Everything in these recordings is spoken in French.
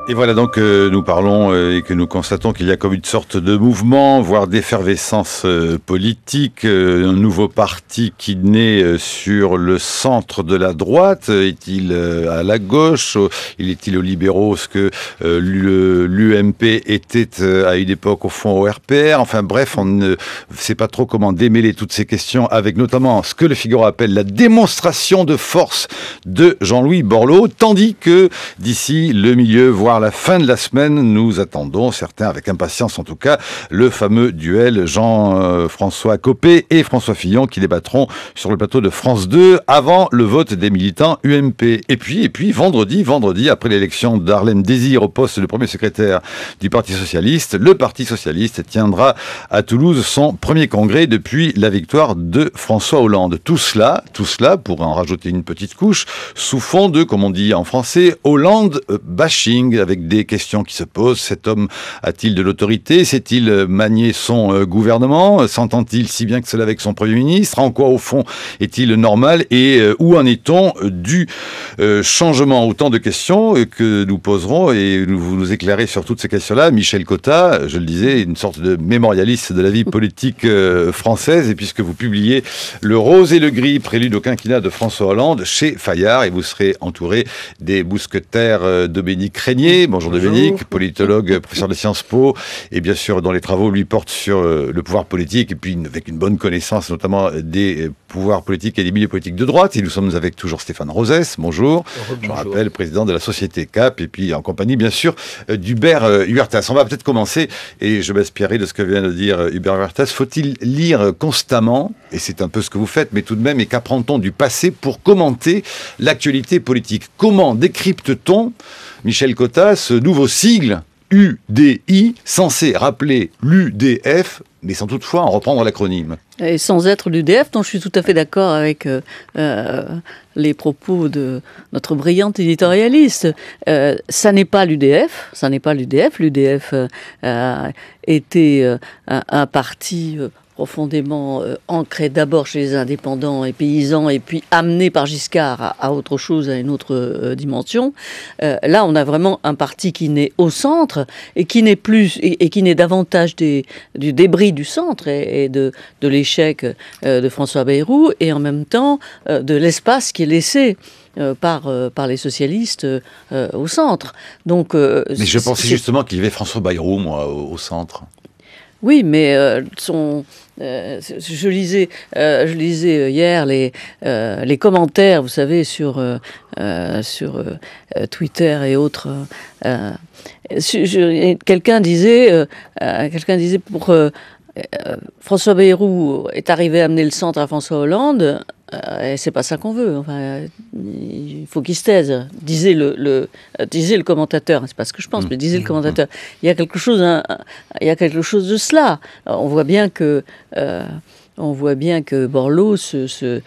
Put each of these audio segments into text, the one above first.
Et voilà donc nous parlons et que nous constatons qu'il y a comme une sorte de mouvement, voire d'effervescence politique, un nouveau parti qui naît sur le centre de la droite. Est-il à la gauche? Est-il aux libéraux? Ce que l'UMP était à une époque au fond au RPR. Enfin bref, on ne sait pas trop comment démêler toutes ces questions avec notamment ce que le Figaro appelle la démonstration de force de Jean-Louis Borloo, tandis que d'ici le milieu, voire la fin de la semaine, nous attendons, certains avec impatience en tout cas, le fameux duel Jean-François Copé et François Fillon qui débattront sur le plateau de France 2 avant le vote des militants UMP. Et puis vendredi, après l'élection d'Harlem Désir au poste de premier secrétaire du Parti Socialiste, le Parti Socialiste tiendra à Toulouse son premier congrès depuis la victoire de François Hollande. Tout cela, pour en rajouter une petite couche, sous fond de, comme on dit en français, Hollande bashing, avec des questions qui se posent. Cet homme a-t-il de l'autorité? Sait-il manier son gouvernement? S'entend-il si bien que cela avec son Premier ministre? En quoi, au fond, est-il normal? Et où en est-on du changement? Autant de questions que nous poserons et vous nous éclairez sur toutes ces questions-là. Michel Cotta, je le disais, une sorte de mémorialiste de la vie politique française, et puisque vous publiez Le Rose et le Gris, prélude au quinquennat de François Hollande chez Fayard, et vous serez entouré des mousquetaires Dominique Régnier. Bonjour Dominique, politologue, professeur de Sciences Po, et bien sûr dont les travaux lui portent sur le pouvoir politique, et puis avec une bonne connaissance notamment des pouvoirs politiques et des milieux politiques de droite. Et nous sommes avec toujours Stéphane Rosès, bonjour. Je rappelle, président de la société CAP, et puis en compagnie bien sûr d'Hubert Huertas. On va peut-être commencer, et je m'inspirerai de ce que vient de dire Hubert Huertas. Faut-il lire constamment, et c'est un peu ce que vous faites, mais tout de même, et qu'apprend-on du passé pour commenter l'actualité politique? Comment décrypte-t-on, Michel Cotta, ce nouveau sigle UDI, censé rappeler l'UDF, mais sans toutefois en reprendre l'acronyme? Et sans être l'UDF, dont je suis tout à fait d'accord avec les propos de notre brillante éditorialiste. Ça n'est pas l'UDF, L'UDF était un parti profondément ancré d'abord chez les indépendants et paysans, et puis amené par Giscard à autre chose, à une autre dimension. Là, on a vraiment un parti qui naît au centre et qui n'est plus et qui naît davantage du débris du centre et de l'échec de François Bayrou, et en même temps de l'espace qui est laissé par les socialistes au centre. Donc, mais je pensais justement qu'il y avait François Bayrou, moi, au centre. Oui, mais je lisais hier les commentaires, vous savez, sur Twitter et autres. Quelqu'un disait pour François Bayrou est arrivé à amener le centre à François Hollande. Et c'est pas ça qu'on veut. Enfin, il faut qu'il se taise. Disait le commentateur. C'est pas ce que je pense, mais disait le commentateur. Il y a quelque chose de cela. On voit bien que Borloo se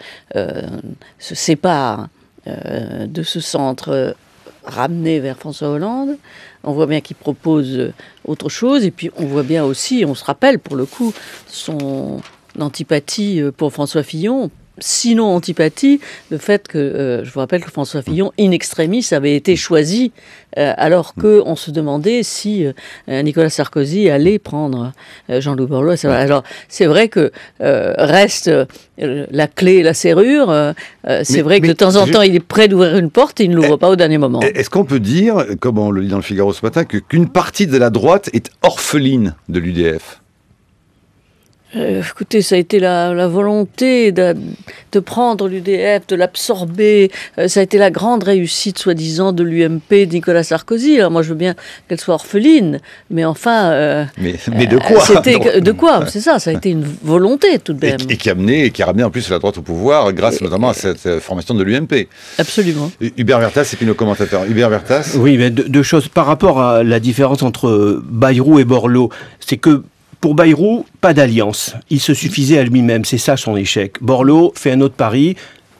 sépare de ce centre ramené vers François Hollande. On voit bien qu'il propose autre chose. Et puis on voit bien aussi, on se rappelle pour le coup, son antipathie pour François Fillon. Sinon antipathie, le fait que, je vous rappelle que François Fillon, in extremis, avait été choisi alors qu'on se demandait si Nicolas Sarkozy allait prendre Jean-Louis Borloo. Alors, c'est vrai que reste la clé et la serrure. C'est vrai que de temps en temps, il est prêt d'ouvrir une porte et il ne l'ouvre pas au dernier moment. Est-ce qu'on peut dire, comme on le lit dans le Figaro ce matin, qu'une partie de la droite est orpheline de l'UDF ? Écoutez, ça a été la volonté de prendre l'UDF, de l'absorber. Ça a été la grande réussite, soi-disant, de l'UMP de Nicolas Sarkozy. Alors moi, je veux bien qu'elle soit orpheline, mais enfin... mais de quoi de quoi? C'est ça, ça a été une volonté, tout de même. Et qui a ramené en plus la droite au pouvoir, grâce notamment à cette formation de l'UMP. Absolument. Hubert Huertas, c'est puis nos commentateurs. Hubert Huertas. Oui, mais deux choses. Par rapport à la différence entre Bayrou et Borloo, c'est que pour Bayrou, pas d'alliance. Il se suffisait à lui-même. C'est ça son échec. Borloo fait un autre pari.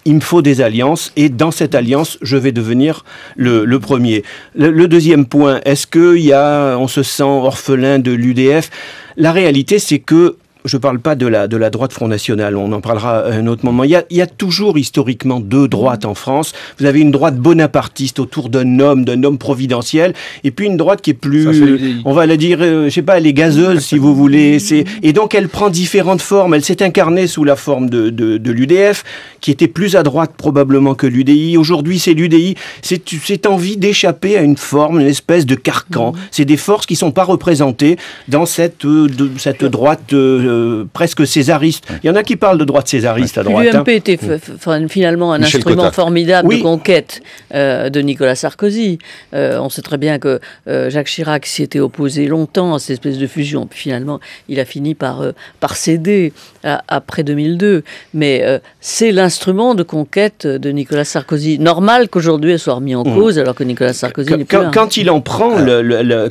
il me faut des alliances, et dans cette alliance, je vais devenir le premier. Le deuxième point, est-ce on se sent orphelin de l'UDF? La réalité, c'est que je ne parle pas de la droite Front National, on en parlera à un autre moment. Il y a toujours historiquement deux droites en France. Vous avez une droite bonapartiste autour d'un homme providentiel, et puis une droite qui est plus, on va la dire, je sais pas, elle est gazeuse si vous voulez. Et donc elle prend différentes formes. Elle s'est incarnée sous la forme de l'UDF, qui était plus à droite probablement que l'UDI. Aujourd'hui, c'est l'UDI. C'est cette envie d'échapper à une forme, une espèce de carcan. C'est des forces qui ne sont pas représentées dans cette droite presque césariste. Il y en a qui parlent de droite césariste à droite. L'UMP était finalement un instrument formidable de conquête de Nicolas Sarkozy. On sait très bien que Jacques Chirac s'y était opposé longtemps à cette espèce de fusion. Puis finalement, il a fini par céder après 2002. Mais c'est l'instrument de conquête de Nicolas Sarkozy. Normal qu'aujourd'hui elle soit remise en cause, alors que Nicolas Sarkozy n'est plus là. Quand il en prend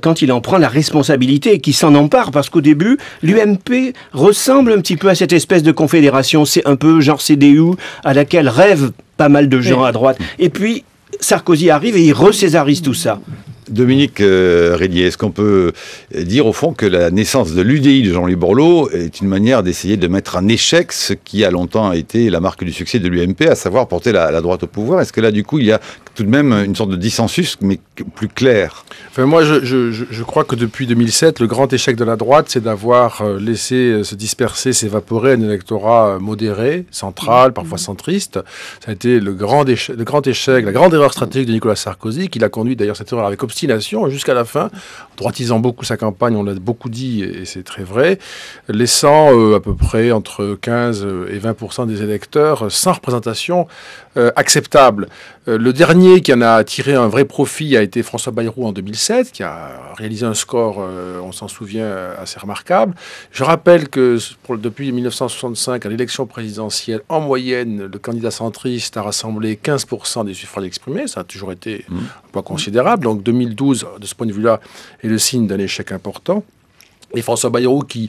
quand il en prend la responsabilité et qu'il s'en empare, parce qu'au début, l'UMP ressemble un petit peu à cette espèce de confédération, c'est un peu genre CDU, à laquelle rêvent pas mal de gens à droite. Et puis, Sarkozy arrive et il recésarise tout ça. Dominique Rélier, est-ce qu'on peut dire au fond que la naissance de l'UDI de Jean-Louis Borloo est une manière d'essayer de mettre en échec ce qui a longtemps été la marque du succès de l'UMP, à savoir porter la droite au pouvoir? Est-ce que là, du coup, il y a tout de même une sorte de dissensus, mais plus clair? Enfin, moi, je crois que depuis 2007, le grand échec de la droite, c'est d'avoir laissé se disperser, s'évaporer un électorat modéré, central, parfois centriste. Ça a été le grand échec, la grande erreur stratégique de Nicolas Sarkozy, qui l'a conduit d'ailleurs cette erreur avec obstination jusqu'à la fin, droitisant beaucoup sa campagne, on l'a beaucoup dit, et c'est très vrai, laissant à peu près entre 15 et 20% des électeurs sans représentation acceptable. Le dernier qui en a tiré un vrai profit a été François Bayrou en 2007, qui a réalisé un score, on s'en souvient, assez remarquable. Je rappelle que depuis 1965, à l'élection présidentielle, en moyenne, le candidat centriste a rassemblé 15% des suffrages exprimés. Ça a toujours été un poids considérable. Donc 2012, de ce point de vue-là, est le signe d'un échec important. Et François Bayrou, qui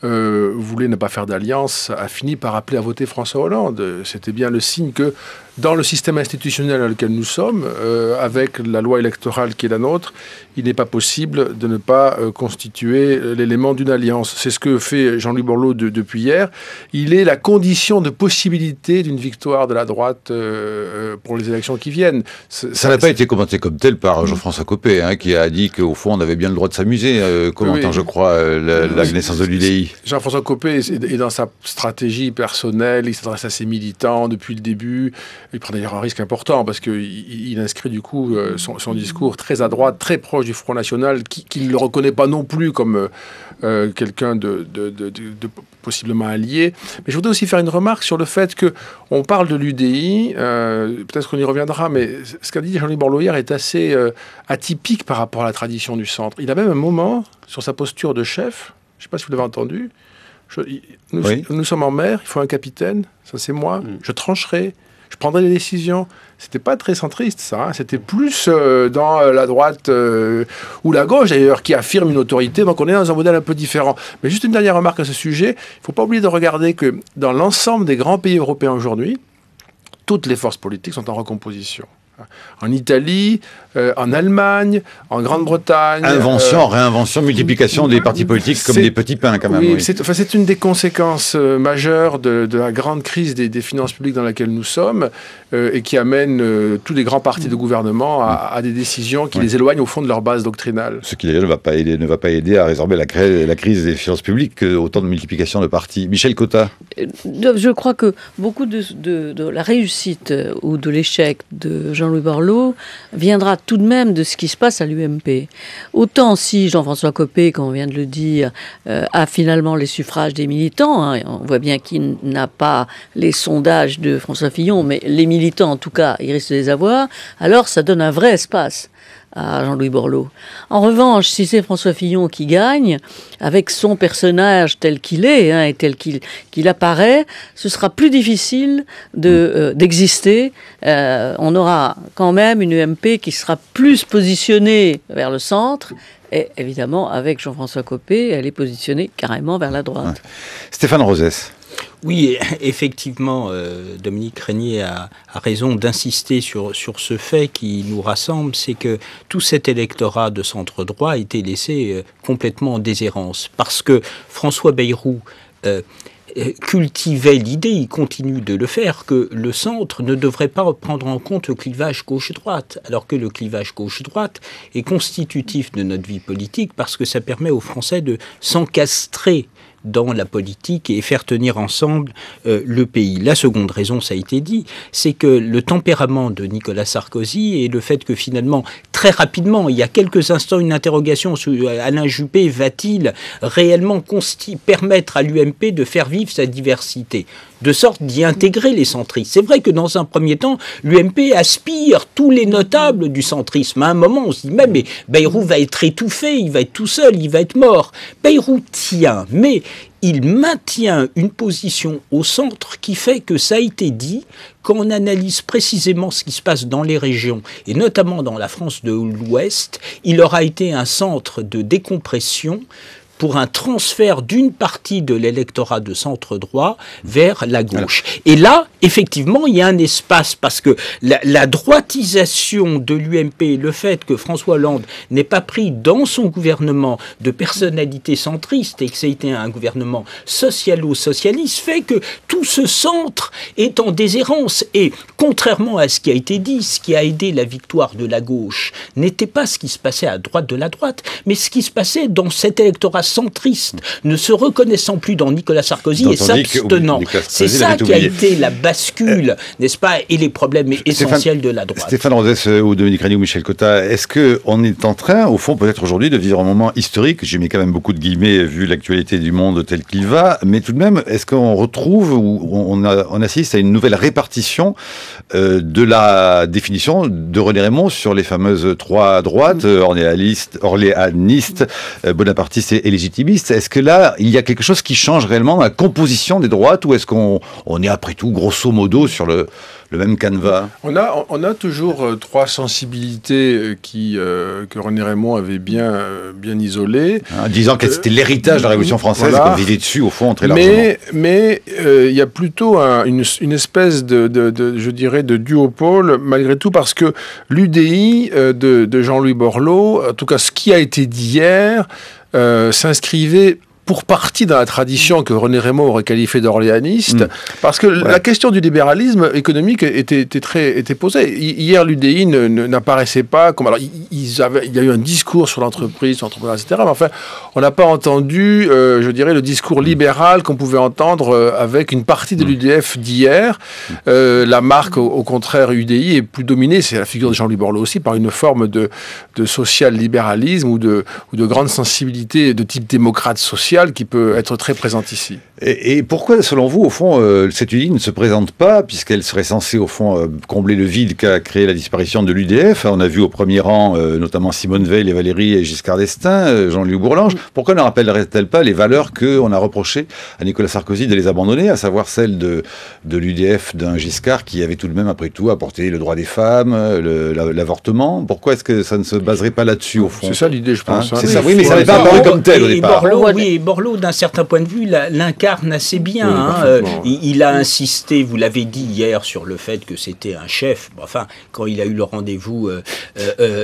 voulait ne pas faire d'alliance, a fini par appeler à voter François Hollande. C'était bien le signe que dans le système institutionnel dans lequel nous sommes, avec la loi électorale qui est la nôtre, il n'est pas possible de ne pas constituer l'élément d'une alliance. C'est ce que fait Jean-Louis Borloo depuis hier. Il est la condition de possibilité d'une victoire de la droite pour les élections qui viennent. Ça n'a pas été commenté comme tel par Jean-François Copé, qui a dit qu'au fond, on avait bien le droit de s'amuser, commentant, je crois, la naissance de l'UDI. Jean-François Copé est dans sa stratégie personnelle, il s'adresse à ses militants depuis le début. Il prend d'ailleurs un risque important parce qu'il inscrit du coup son discours très à droite, très proche du Front National, qui ne le reconnaît pas non plus comme quelqu'un de possiblement allié. Mais je voudrais aussi faire une remarque sur le fait qu'on parle de l'UDI, peut-être qu'on y reviendra, mais ce qu'a dit Jean-Louis Borloo hier est assez atypique par rapport à la tradition du centre. Il a même un moment, sur sa posture de chef, je ne sais pas si vous l'avez entendu, nous sommes en mer, il faut un capitaine, ça c'est moi, je trancherai, je prendrai les décisions. C'était pas très centriste, ça. C'était plus dans la droite ou la gauche, d'ailleurs, qui affirme une autorité. Donc on est dans un modèle un peu différent. Mais juste une dernière remarque à ce sujet. Il ne faut pas oublier de regarder que dans l'ensemble des grands pays européens aujourd'hui, toutes les forces politiques sont en recomposition. En Italie, en Allemagne, en Grande-Bretagne. Invention, réinvention, multiplication des partis politiques comme des petits pains, quand même. Oui, c'est une des conséquences majeures de la grande crise des finances publiques dans laquelle nous sommes et qui amène tous les grands partis de gouvernement à des décisions qui les éloignent au fond de leur base doctrinale. Ce qui d'ailleurs ne va pas aider à résorber la crise des finances publiques autant de multiplication de partis. Michel Cotta. Je crois que beaucoup de la réussite ou de l'échec de Jean-Louis Borloo viendra tout de même de ce qui se passe à l'UMP. Autant si Jean-François Copé, comme on vient de le dire, a finalement les suffrages des militants, on voit bien qu'il n'a pas les sondages de François Fillon, mais les militants en tout cas, il risque de les avoir, alors ça donne un vrai espace à Jean-Louis Borloo. En revanche, si c'est François Fillon qui gagne, avec son personnage tel qu'il est et tel qu'il apparaît, ce sera plus difficile d'exister. On aura quand même une UMP qui sera plus positionnée vers le centre. Et évidemment, avec Jean-François Copé, elle est positionnée carrément vers la droite. Ouais. Stéphane Rosès. Oui, effectivement, Dominique Régnier a raison d'insister sur ce fait qui nous rassemble, c'est que tout cet électorat de centre-droit a été laissé complètement en déshérence. Parce que François Bayrou cultivait l'idée, il continue de le faire, que le centre ne devrait pas prendre en compte le clivage gauche-droite, alors que le clivage gauche-droite est constitutif de notre vie politique parce que ça permet aux Français de s'encastrer dans la politique et faire tenir ensemble le pays. La seconde raison, ça a été dit, c'est que le tempérament de Nicolas Sarkozy et le fait que finalement, très rapidement, il y a quelques instants, une interrogation sur Alain Juppé, va-t-il réellement permettre à l'UMP de faire vivre sa diversité, de sorte d'y intégrer les centristes. C'est vrai que dans un premier temps, l'UMP aspire tous les notables du centrisme. À un moment, on se dit, mais Bayrou va être étouffé, il va être tout seul, il va être mort. Bayrou tient, mais il maintient une position au centre qui fait que ça a été dit, quand on analyse précisément ce qui se passe dans les régions, et notamment dans la France de l'Ouest, il aura été un centre de décompression pour un transfert d'une partie de l'électorat de centre-droit vers la gauche. Alors. Et là, effectivement, il y a un espace, parce que la droitisation de l'UMP, le fait que François Hollande n'ait pas pris dans son gouvernement de personnalité centriste et que ça a été un gouvernement socialo-socialiste, fait que tout ce centre est en déshérence. Et contrairement à ce qui a été dit, ce qui a aidé la victoire de la gauche n'était pas ce qui se passait à droite de la droite, mais ce qui se passait dans cet électorat centriste, ne se reconnaissant plus dans Nicolas Sarkozy et s'abstenant. C'est ça qui a été la bascule, n'est-ce pas, et les problèmes essentiels de la droite. Stéphane Rosès ou Dominique Régnier ou Michel Cotta, est-ce qu'on est en train, au fond, peut-être aujourd'hui, de vivre un moment historique, j'ai mis quand même beaucoup de guillemets vu l'actualité du monde tel qu'il va, mais tout de même, est-ce qu'on retrouve ou on assiste à une nouvelle répartition de la définition de René Raymond sur les fameuses trois droites, orléanistes, bonapartistes et légitimiste. Est-ce que là, il y a quelque chose qui change réellement dans la composition des droites ou est-ce qu'on est après tout, grosso modo, sur le même canevas? On a toujours trois sensibilités que René Raymond avait bien isolées. Disant que c'était l'héritage de la Révolution française et qu'on vivait dessus, au fond, très largement. Mais il y a plutôt une espèce je dirais, de duopole, malgré tout, parce que l'UDI de Jean-Louis Borloo, en tout cas ce qui a été dit hier, s'inscrivait pour partie dans la tradition que René Raymond aurait qualifiée d'orléaniste, parce que la question du libéralisme économique était posée. Hier, l'UDI n'apparaissait pas comme... Alors, il y a eu un discours sur l'entreprise, sur l'entrepreneur, etc., mais enfin, on n'a pas entendu, je dirais, le discours libéral qu'on pouvait entendre avec une partie de l'UDF d'hier. La marque, au contraire, UDI est plus dominée, c'est la figure de Jean-Louis Borloo aussi, par une forme de social-libéralisme ou de grande sensibilité de type démocrate social qui peut être très présente ici. Et pourquoi, selon vous, au fond, cette UDI ne se présente pas, puisqu'elle serait censée, au fond, combler le vide qu'a créé la disparition de l'UDF? On a vu au premier rang, notamment Simone Veil et Valéry Giscard d'Estaing, Jean-Louis Bourlange. Pourquoi ne rappellerait-elle pas les valeurs qu'on a reproché à Nicolas Sarkozy de les abandonner, à savoir celles de l'UDF d'un Giscard qui avait tout de même, après tout, apporté le droit des femmes, l'avortement? Pourquoi est-ce que ça ne se baserait pas là-dessus, au fond? C'est ça l'idée, je pense. C'est ça, oui, mais ça n'est pas apparu comme tel au départ. Borloo, d'un certain point de vue, l'incarne assez bien. Il a insisté, vous l'avez dit hier, sur le fait que c'était un chef. Enfin, quand il a eu le rendez-vous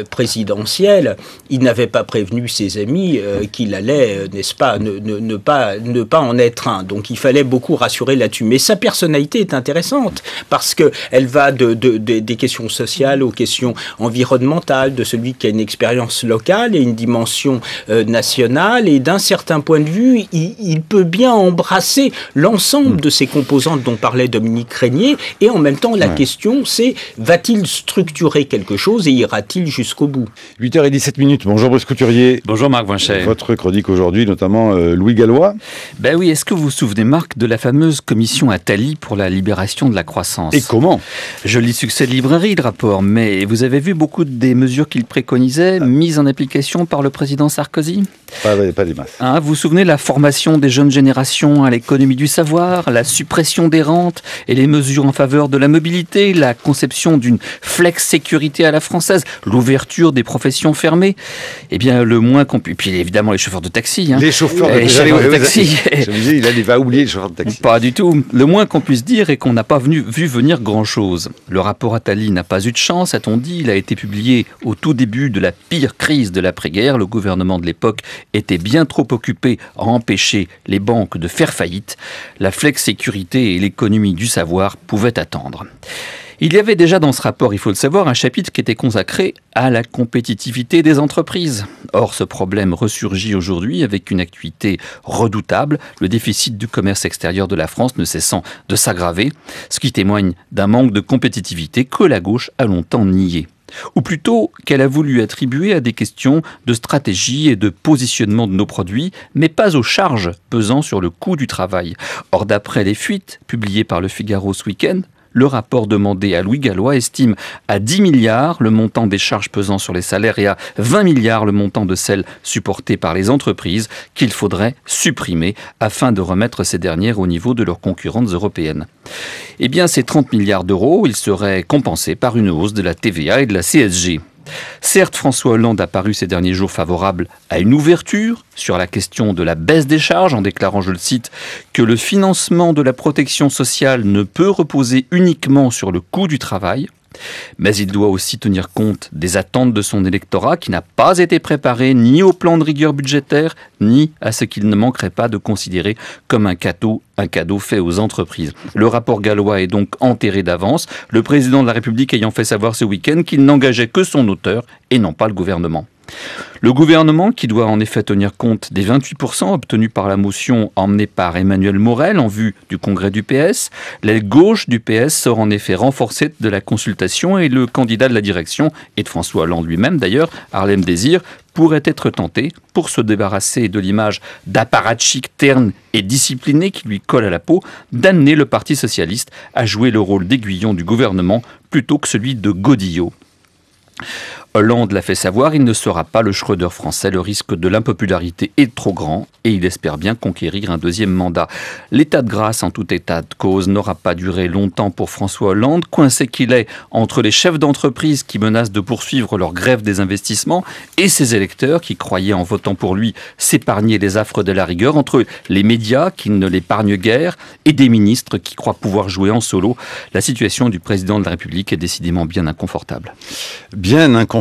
présidentiel, il n'avait pas prévenu ses amis qu'il allait, n'est-ce pas, ne pas en être un. Donc il fallait beaucoup rassurer là-dessus. Mais sa personnalité est intéressante parce qu'elle va des questions sociales aux questions environnementales, de celui qui a une expérience locale et une dimension nationale. Et d'un certain point de vue, il peut bien embrasser l'ensemble de ces composantes dont parlait Dominique Régnier, et en même temps, la question, c'est va-t-il structurer quelque chose et ira-t-il jusqu'au bout? 8h17. Bonjour Brice Couturier. Bonjour Marc Voinchet. Votre chronique aujourd'hui, notamment Louis Gallois. Ben oui, est-ce que vous vous souvenez, Marc, de la fameuse commission Attali pour la libération de la croissance? Et comment? Joli succès de librairie, le rapport, mais vous avez vu beaucoup des mesures qu'il préconisait, mises en application par le président Sarkozy? Pas des masses. Vous vous souvenez mentionné la formation des jeunes générations à l'économie du savoir, la suppression des rentes et les mesures en faveur de la mobilité, la conception d'une flex-sécurité à la française, l'ouverture des professions fermées. Eh bien, le moins qu'on puisse... Puis évidemment, les chauffeurs de taxi. Les chauffeurs de taxi. Je me disais, il va oublier les chauffeurs de taxi. Pas du tout. Le moins qu'on puisse dire est qu'on n'a pas vu venir grand-chose. Le rapport Attali n'a pas eu de chance, a-t-on dit. Il a été publié au tout début de la pire crise de l'après-guerre. Le gouvernement de l'époque était bien trop occupé à empêcher les banques de faire faillite. La flex-sécurité et l'économie du savoir pouvaient attendre. Il y avait déjà dans ce rapport, il faut le savoir, un chapitre qui était consacré à la compétitivité des entreprises. Or, ce problème ressurgit aujourd'hui avec une acuité redoutable. Le déficit du commerce extérieur de la France ne cessant de s'aggraver, ce qui témoigne d'un manque de compétitivité que la gauche a longtemps nié. Ou plutôt qu'elle a voulu attribuer à des questions de stratégie et de positionnement de nos produits, mais pas aux charges pesant sur le coût du travail. Or, d'après les fuites publiées par Le Figaro ce week-end, le rapport demandé à Louis Gallois estime à 10 milliards le montant des charges pesant sur les salaires et à 20 milliards le montant de celles supportées par les entreprises qu'il faudrait supprimer afin de remettre ces dernières au niveau de leurs concurrentes européennes. Eh bien, ces 30 milliards d'euros, ils seraient compensés par une hausse de la TVA et de la CSG. Certes, François Hollande a paru ces derniers jours favorable à une ouverture sur la question de la baisse des charges en déclarant, je le cite, que le financement de la protection sociale ne peut reposer uniquement sur le coût du travail. Mais il doit aussi tenir compte des attentes de son électorat qui n'a pas été préparé ni au plan de rigueur budgétaire, ni à ce qu'il ne manquerait pas de considérer comme un cadeau fait aux entreprises. Le rapport Gallois est donc enterré d'avance, le président de la République ayant fait savoir ce week-end qu'il n'engageait que son auteur et non pas le gouvernement. Le gouvernement, qui doit en effet tenir compte des 28% obtenus par la motion emmenée par Emmanuel Morel en vue du congrès du PS, l'aile gauche du PS sort en effet renforcée de la consultation et le candidat de la direction, et de François Hollande lui-même d'ailleurs, Harlem Désir, pourrait être tenté, pour se débarrasser de l'image d'apparatchik terne et discipliné qui lui colle à la peau, d'amener le Parti socialiste à jouer le rôle d'aiguillon du gouvernement plutôt que celui de godillot. Hollande l'a fait savoir, il ne sera pas le Schröder français. Le risque de l'impopularité est trop grand et il espère bien conquérir un deuxième mandat. L'état de grâce, en tout état de cause, n'aura pas duré longtemps pour François Hollande, coincé qu'il est entre les chefs d'entreprise qui menacent de poursuivre leur grève des investissements et ses électeurs qui croyaient en votant pour lui s'épargner les affres de la rigueur, entre les médias qui ne l'épargnent guère et des ministres qui croient pouvoir jouer en solo. La situation du président de la République est décidément bien inconfortable. Bien inconfortable.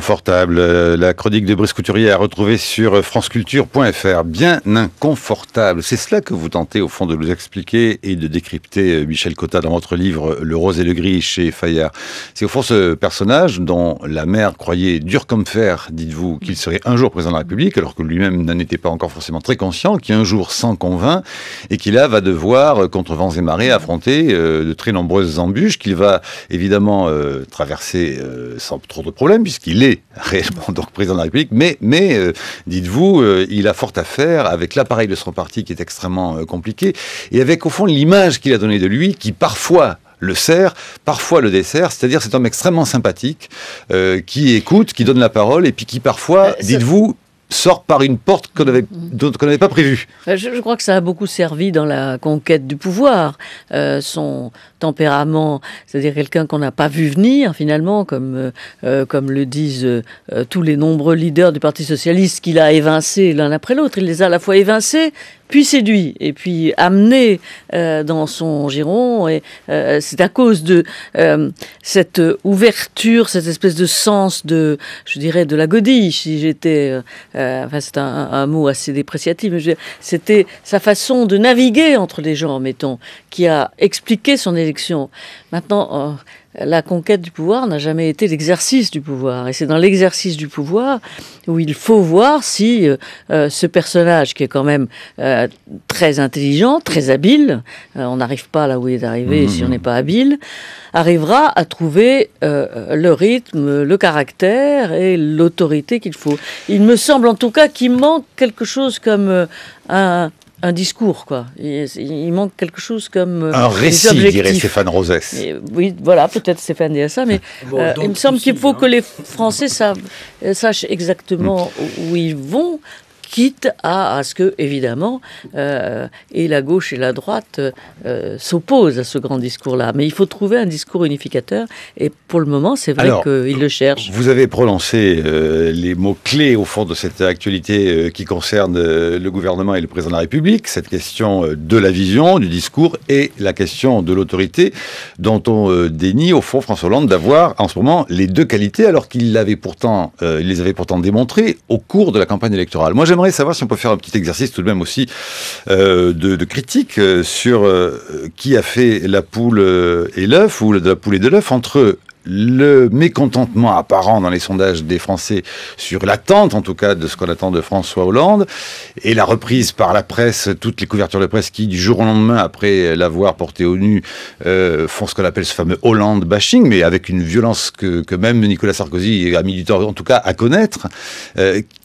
La chronique de Brice Couturier à retrouver sur franceculture.fr. Bien inconfortable. C'est cela que vous tentez au fond de nous expliquer et de décrypter, Michel Cotta, dans votre livre Le rose et le gris chez Fayard. C'est au fond ce personnage dont la mère croyait dur comme fer, dites-vous, qu'il serait un jour président de la République, alors que lui-même n'en était pas encore forcément très conscient, qui un jour s'en convainc et qui là va devoir, contre vents et marées, affronter de très nombreuses embûches qu'il va évidemment traverser sans trop de problèmes, puisqu'il est réellement donc président de la République, mais dites-vous, il a fort à faire avec l'appareil de son parti qui est extrêmement compliqué, et avec au fond l'image qu'il a donnée de lui, qui parfois le sert, parfois le dessert, c'est-à-dire cet homme extrêmement sympathique, qui écoute, qui donne la parole, et puis qui parfois, dites-vous, sort par une porte qu'on n'avait pas prévue. Je crois que ça a beaucoup servi dans la conquête du pouvoir. Son tempérament, c'est-à-dire quelqu'un qu'on n'a pas vu venir finalement, comme le disent tous les nombreux leaders du Parti socialiste qu'il a évincés l'un après l'autre. Il les a à la fois évincés, puis séduit, et puis amené dans son giron. Et c'est à cause de cette ouverture, cette espèce de sens de, je dirais, de la godille, si j'étais... enfin, c'est un mot assez dépréciatif, mais c'était sa façon de naviguer entre les gens, mettons, qui a expliqué son élection. Maintenant... la conquête du pouvoir n'a jamais été l'exercice du pouvoir. Et c'est dans l'exercice du pouvoir où il faut voir si ce personnage, qui est quand même très intelligent, très habile, on n'arrive pas là où il est arrivé si on n'est pas habile, arrivera à trouver le rythme, le caractère et l'autorité qu'il faut. Il me semble en tout cas qu'il manque quelque chose comme un discours, quoi. Il manque quelque chose comme... un récit, dirait Stéphane Rosès. Oui, voilà, peut-être Stéphane dirait ça, mais il me semble qu'il faut que les Français sachent exactement où ils vont, quitte à ce que, évidemment, et la gauche et la droite s'opposent à ce grand discours-là. Mais il faut trouver un discours unificateur, et pour le moment, c'est vrai qu'ils le cherchent. Vous avez prononcé les mots-clés, au fond, de cette actualité qui concerne le gouvernement et le président de la République, cette question de la vision, du discours, et la question de l'autorité, dont on dénie, au fond, François Hollande d'avoir, en ce moment, les deux qualités, alors qu'il il les avait pourtant démontrées au cours de la campagne électorale. Moi, j'aimerais savoir si on peut faire un petit exercice tout de même aussi de critique sur qui a fait la poule et l'œuf, ou de la poule et de l'œuf, entre le mécontentement apparent dans les sondages des Français sur l'attente, en tout cas, de ce qu'on attend de François Hollande, et la reprise par la presse, toutes les couvertures de presse qui, du jour au lendemain, après l'avoir porté au nu, font ce qu'on appelle ce fameux Hollande bashing, mais avec une violence que même Nicolas Sarkozy a mis du temps, en tout cas, à connaître.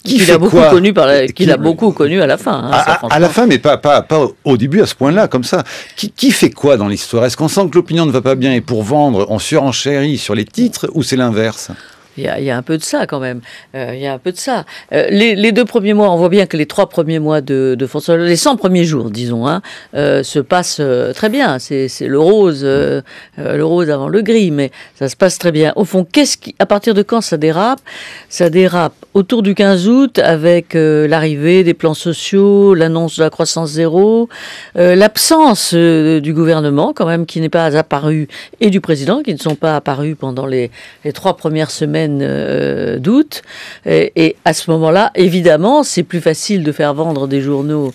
Qu'il a beaucoup connu à la fin. À la fin, mais pas au début, à ce point-là, comme ça. Qui fait quoi dans l'histoire? Est-ce qu'on sent que l'opinion ne va pas bien, et pour vendre, on surenchérit sur les titres, ou c'est l'inverse? Il y a un peu de ça quand même. Il y a un peu de ça. Les 2 premiers mois, on voit bien que les 3 premiers mois de François, les 100 premiers jours, disons, se passent très bien. C'est le rose avant le gris, mais ça se passe très bien. Au fond, à partir de quand ça dérape? Ça dérape autour du 15 août avec l'arrivée des plans sociaux, l'annonce de la croissance zéro, l'absence du gouvernement quand même qui n'est pas apparu, et du président qui ne sont pas apparus pendant les 3 premières semaines d'août, et à ce moment-là, évidemment, c'est plus facile de faire vendre des journaux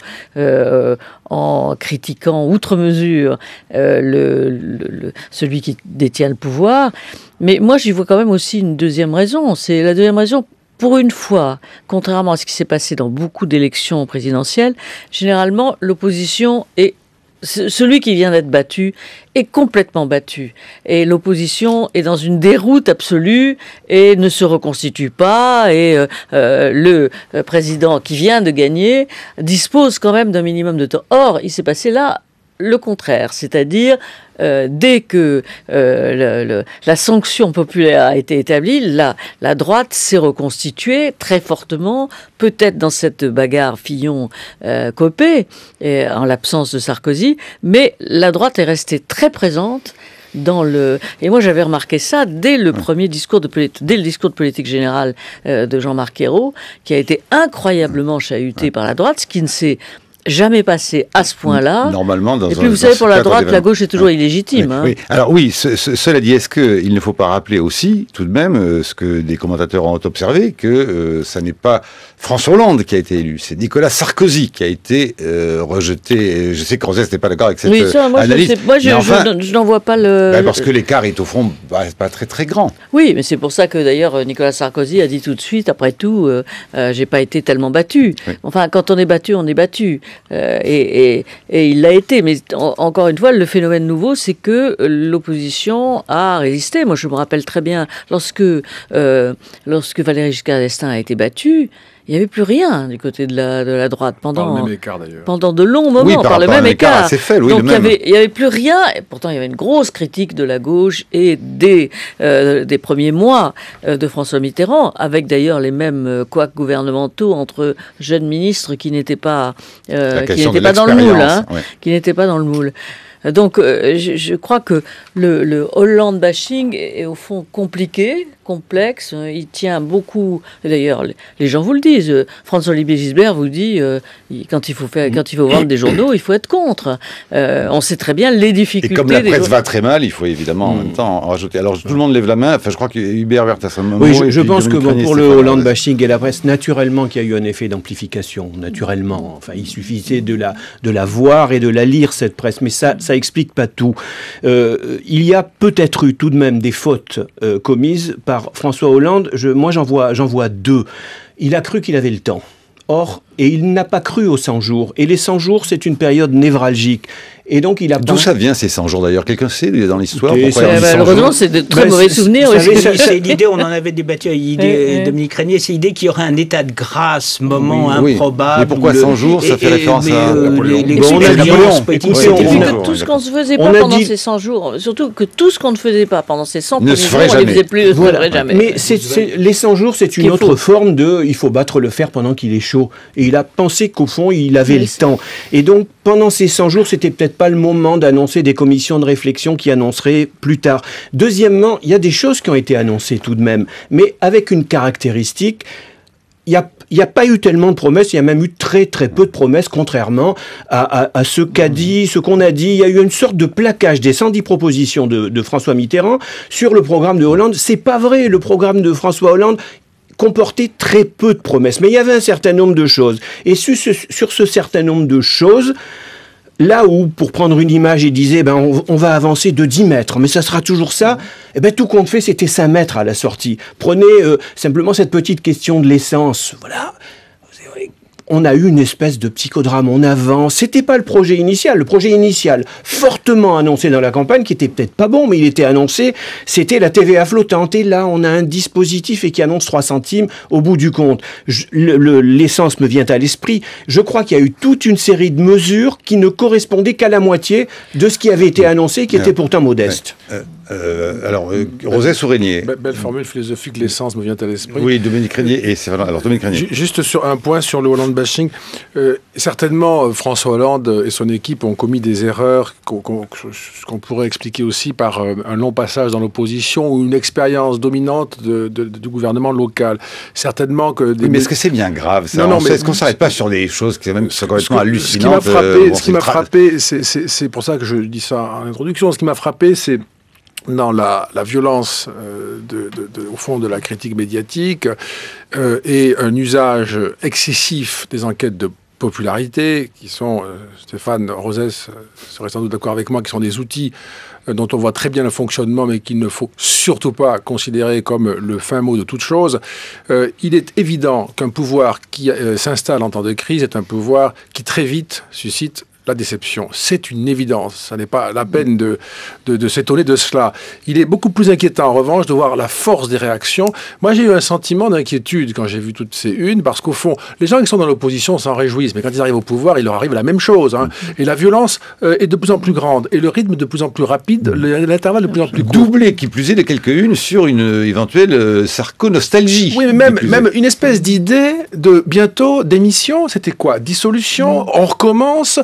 en critiquant outre mesure celui qui détient le pouvoir. Mais moi, j'y vois quand même aussi une deuxième raison. C'est la deuxième raison. Pour une fois, contrairement à ce qui s'est passé dans beaucoup d'élections présidentielles, généralement, l'opposition est celui qui vient d'être battu est complètement battu. Et l'opposition est dans une déroute absolue et ne se reconstitue pas. Et le président qui vient de gagner dispose quand même d'un minimum de temps. Or, il s'est passé là le contraire, c'est-à-dire dès que la sanction populaire a été établie, la droite s'est reconstituée très fortement, peut-être dans cette bagarre Fillon-Copé, en l'absence de Sarkozy, mais la droite est restée très présente et moi j'avais remarqué ça dès le discours de politique générale de Jean-Marc Ayrault, qui a été incroyablement chahuté par la droite, ce qui ne s'est jamais passé à ce point-là. Normalement, et puis vous savez, pour la droite, la gauche est toujours illégitime. Oui. Alors oui, cela dit, est-ce qu'il ne faut pas rappeler aussi, tout de même, ce que des commentateurs ont observé, que ça n'est pas François Hollande qui a été élu, c'est Nicolas Sarkozy qui a été rejeté. Je sais que Rosès n'est pas d'accord avec cette analyse. Je n'en vois pas le... parce que l'écart est au fond pas très très grand. Oui, mais c'est pour ça que d'ailleurs Nicolas Sarkozy a dit tout de suite, après tout, j'ai pas été tellement battu. Oui. Enfin, quand on est battu, on est battu. Et il l'a été, mais encore une fois, le phénomène nouveau, c'est que l'opposition a résisté. Moi, je me rappelle très bien, lorsque Valéry Giscard d'Estaing a été battu, il n'y avait plus rien du côté de la droite pendant de longs moments, par le même écart. Donc il n'y avait plus rien, et pourtant il y avait une grosse critique de la gauche et des premiers mois de François Mitterrand, avec d'ailleurs les mêmes couacs gouvernementaux entre jeunes ministres qui n'étaient pas dans le moule. Qui n'étaient pas dans le moule. Donc, je crois que le Hollande bashing est au fond compliqué, complexe. Il tient beaucoup. D'ailleurs, les gens vous le disent. François-Olivier Gisbert vous dit quand il faut vendre des journaux, il faut être contre. On sait très bien les difficultés. Et comme la presse va très mal, il faut évidemment en même temps en rajouter. Alors tout le monde lève la main. Enfin, je crois que Hubert Werth a son moment. Oui, je pense que pour le Hollande bashing et la presse, naturellement, qu'il y a eu un effet d'amplification. Naturellement. Enfin, il suffisait de la voir et de la lire, cette presse. Mais ça explique pas tout. Il y a peut-être eu tout de même des fautes commises par François Hollande. Moi, j'en vois 2. Il a cru qu'il avait le temps. Or, et il n'a pas cru aux 100 jours. Et les 100 jours, c'est une période névralgique. Et donc, il a... D'où ça vient, ces 100 jours, d'ailleurs? Quelqu'un sait, dans l'histoire, pourquoi malheureusement, c'est de très mauvais souvenirs. C'est l'idée, on en avait débattu avec Dominique Régnier, c'est l'idée qu'il y aurait un état de grâce, moment improbable. Mais pourquoi 100 jours? Ça fait référence à Napoléon. Tout ce qu'on ne se faisait pas pendant ces 100 jours, surtout que tout ce qu'on ne faisait pas pendant ces 100 premiers jours, on ne les faisait plus, ne se ferait jamais. Mais les 100 jours, c'est une autre forme de... Il faut battre le fer pendant qu'il est chaud. Et il a pensé qu'au fond, il avait le temps. Et donc, pendant ces 100 jours, c'était peut-être pas le moment d'annoncer des commissions de réflexion qui annonceraient plus tard. Deuxièmement, il y a des choses qui ont été annoncées tout de même, mais avec une caractéristique. Il n'y a pas eu tellement de promesses, il y a même eu très très peu de promesses, contrairement à ce qu'on a dit. Il y a eu une sorte de plaquage des 110 propositions de François Mitterrand sur le programme de Hollande. C'est pas vrai, le programme de François Hollande comportait très peu de promesses, mais il y avait un certain nombre de choses. Et sur ce certain nombre de choses, là où, pour prendre une image, il disait on va avancer de 10 mètres, mais ça sera toujours ça, tout compte fait, c'était 5 mètres à la sortie. Prenez simplement cette petite question de l'essence. Voilà. On a eu une espèce de psychodrame, on avance. C'était pas le projet initial. Le projet initial, fortement annoncé dans la campagne, qui était peut-être pas bon, mais il était annoncé, c'était la TVA flottante. Et là, on a un dispositif qui annonce 3 centimes au bout du compte. L'essence me vient à l'esprit. Je crois qu'il y a eu toute une série de mesures qui ne correspondaient qu'à la moitié de ce qui avait été annoncé, qui était pourtant modeste. Rosès ou Régnier. Belle formule philosophique, l'essence me vient à l'esprit. Oui, Dominique Régnier. Et c'est alors Dominique Régnier. Juste sur un point sur le Hollande bashing. Certainement, François Hollande et son équipe ont commis des erreurs qu'on pourrait expliquer aussi par un long passage dans l'opposition ou une expérience dominante du gouvernement local. Certainement que... mais est-ce que c'est bien grave ça? Est-ce qu'on ne s'arrête pas sur des choses qui sont complètement hallucinantes? Ce qui m'a frappé, c'est pour ça que je dis ça en introduction, ce qui m'a frappé, c'est dans la violence au fond de la critique médiatique et un usage excessif des enquêtes de popularité qui sont, Stéphane Rosès serait sans doute d'accord avec moi, qui sont des outils dont on voit très bien le fonctionnement mais qu'il ne faut surtout pas considérer comme le fin mot de toute chose. Il est évident qu'un pouvoir qui s'installe en temps de crise est un pouvoir qui très vite suscite la déception. C'est une évidence. Ça n'est pas la peine de s'étonner de cela. Il est beaucoup plus inquiétant, en revanche, de voir la force des réactions. Moi, j'ai eu un sentiment d'inquiétude quand j'ai vu toutes ces unes, parce qu'au fond, les gens qui sont dans l'opposition s'en réjouissent, mais quand ils arrivent au pouvoir, il leur arrive la même chose. Et la violence est de plus en plus grande, et le rythme de plus en plus rapide, l'intervalle de plus en plus court. Doublé, qui plus est, de quelques-unes sur une éventuelle sarco-nostalgie. Oui, mais même une espèce d'idée de bientôt démission, c'était quoi? Dissolution, on recommence.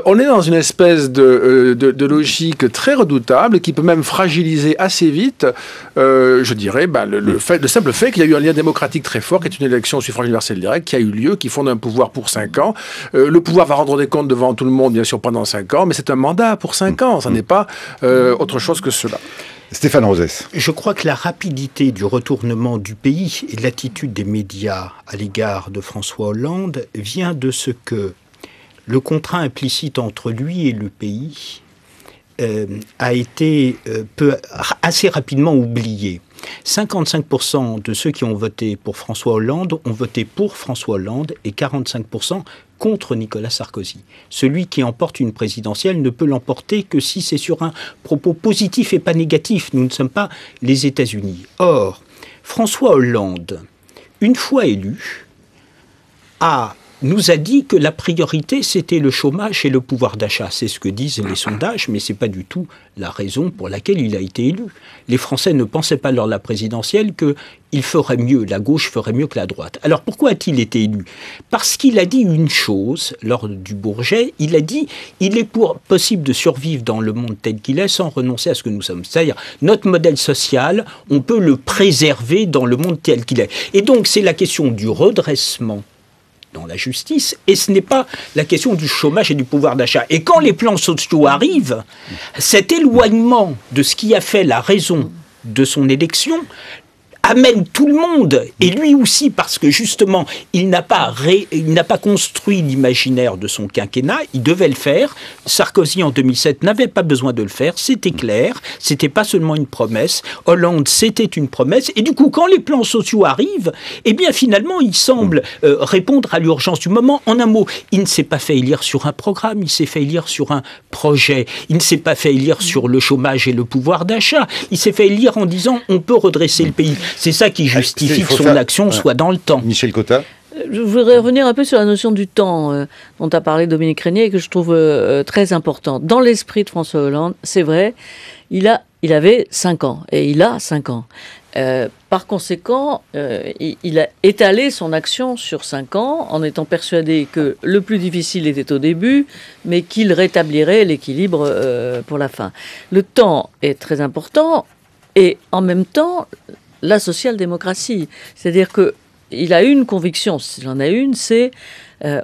On est dans une espèce de logique très redoutable qui peut même fragiliser assez vite, je dirais, le simple fait qu'il y a eu un lien démocratique très fort, qui est une élection au suffrage universel direct, qui a eu lieu, qui fonde un pouvoir pour 5 ans. Le pouvoir va rendre des comptes devant tout le monde, bien sûr, pendant 5 ans, mais c'est un mandat pour 5 ans, ça n'est pas autre chose que cela. Stéphane Rosès. Je crois que la rapidité du retournement du pays et l'attitude des médias à l'égard de François Hollande vient de ce que le contrat implicite entre lui et le pays a été assez rapidement oublié. 55% de ceux qui ont voté pour François Hollande ont voté pour François Hollande et 45% contre Nicolas Sarkozy. Celui qui emporte une présidentielle ne peut l'emporter que si c'est sur un propos positif et pas négatif. Nous ne sommes pas les États-Unis. Or, François Hollande, une fois élu, nous a dit que la priorité, c'était le chômage et le pouvoir d'achat. C'est ce que disent les sondages, mais ce n'est pas du tout la raison pour laquelle il a été élu. Les Français ne pensaient pas lors de la présidentielle qu'il ferait mieux, la gauche ferait mieux que la droite. Alors pourquoi a-t-il été élu? Parce qu'il a dit une chose lors du Bourget, il a dit il est possible de survivre dans le monde tel qu'il est sans renoncer à ce que nous sommes. C'est-à-dire notre modèle social, on peut le préserver dans le monde tel qu'il est. Et donc c'est la question du redressement dans la justice, et ce n'est pas la question du chômage et du pouvoir d'achat. Et quand les plans sociaux arrivent, cet éloignement de ce qui a fait la raison de son élection amène tout le monde, et lui aussi, parce que justement, il n'a pas construit l'imaginaire de son quinquennat, il devait le faire. Sarkozy, en 2007, n'avait pas besoin de le faire, c'était clair, c'était pas seulement une promesse. Hollande, c'était une promesse, et du coup, quand les plans sociaux arrivent, eh bien, finalement, il semble répondre à l'urgence du moment. En un mot, il ne s'est pas fait élire sur un programme, il s'est fait élire sur un projet. Il ne s'est pas fait élire sur le chômage et le pouvoir d'achat. Il s'est fait élire en disant, on peut redresser le pays. C'est ça qui justifie que son action soit dans le temps. Michel Cotta. Je voudrais revenir un peu sur la notion du temps dont a parlé Dominique Régnier et que je trouve très importante. Dans l'esprit de François Hollande, c'est vrai, il avait 5 ans et il a 5 ans. Par conséquent, il a étalé son action sur 5 ans en étant persuadé que le plus difficile était au début, mais qu'il rétablirait l'équilibre pour la fin. Le temps est très important et en même temps, la social-démocratie. C'est-à-dire qu'il a une conviction, s'il en a une, c'est